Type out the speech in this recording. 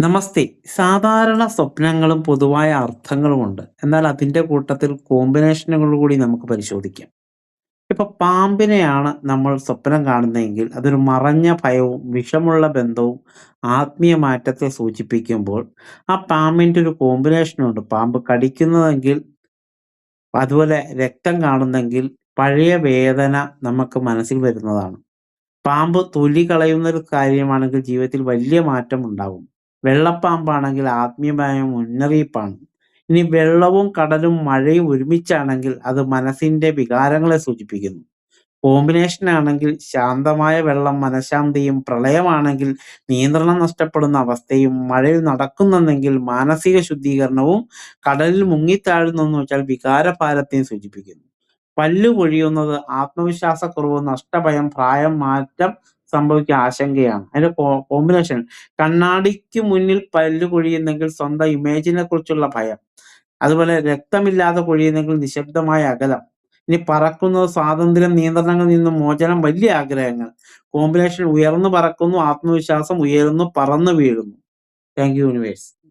നമസ്തേ. സാധാരണ സ്വപ്നങ്ങളും പൊതുവായ അർത്ഥങ്ങളുമുണ്ട്. എന്നാൽ അതിന്റെ കൂട്ടത്തിൽ കോമ്പിനേഷനുകൾ കൂടി നമുക്ക് പരിശോധിക്കാം. ഇപ്പൊ പാമ്പിനെയാണ് നമ്മൾ സ്വപ്നം കാണുന്നതെങ്കിൽ അതൊരു മറഞ്ഞ ഭയവും വിഷമുള്ള ബന്ധവും ആത്മീയ മാറ്റത്തെ സൂചിപ്പിക്കുമ്പോൾ ആ പാമ്പിന്റെ ഒരു കോമ്പിനേഷനുണ്ട്. പാമ്പ് കടിക്കുന്നതെങ്കിൽ അതുപോലെ രക്തം കാണുന്നെങ്കിൽ പഴയ വേദന നമുക്ക് മനസ്സിൽ വരുന്നതാണ്. പാമ്പ് തൊലി കളയുന്ന ഒരു കാര്യമാണെങ്കിൽ ജീവിതത്തിൽ വലിയ മാറ്റം ഉണ്ടാകും. വെള്ളപ്പാമ്പാണെങ്കിൽ ആത്മീയമായ മുന്നറിയിപ്പാണ്. ഇനി വെള്ളവും കടലും മഴയും ഒരുമിച്ചാണെങ്കിൽ അത് മനസ്സിന്റെ വികാരങ്ങളെ സൂചിപ്പിക്കുന്നു. കോമ്പിനേഷൻ ആണെങ്കിൽ ശാന്തമായ വെള്ളം മനഃശാന്തിയും, പ്രളയമാണെങ്കിൽ നിയന്ത്രണം നഷ്ടപ്പെടുന്ന അവസ്ഥയും, മഴയിൽ നടക്കുന്നെങ്കിൽ മാനസിക ശുദ്ധീകരണവും, കടലിൽ മുങ്ങിത്താഴുന്നു എന്ന് വെച്ചാൽ വികാരഭാരത്തെയും സൂചിപ്പിക്കുന്നു. പല്ലു പൊഴിയുന്നത് ആത്മവിശ്വാസക്കുറവ്, നഷ്ടഭയം, പ്രായം മാറ്റം സംഭവിക്കാൻ ആശങ്കയാണ്. അതിന്റെ കോമ്പിനേഷൻ കണ്ണാടിക്ക് മുന്നിൽ പല്ലു പൊഴിയുന്നെങ്കിൽ സ്വന്തം ഇമേജിനെ കുറിച്ചുള്ള ഭയം. അതുപോലെ രക്തമില്ലാതെ പൊഴിയുന്നെങ്കിൽ നിശബ്ദമായ അകലം. ഇനി പറക്കുന്നത് സ്വാതന്ത്ര്യം, നിയന്ത്രണങ്ങളിൽ നിന്നും മോചനം, വലിയ ആഗ്രഹങ്ങൾ. കോമ്പിനേഷൻ ഉയർന്നു പറക്കുന്നു, ആത്മവിശ്വാസം ഉയരുന്നു, പറന്നു വീഴുന്നു. Thank you universe.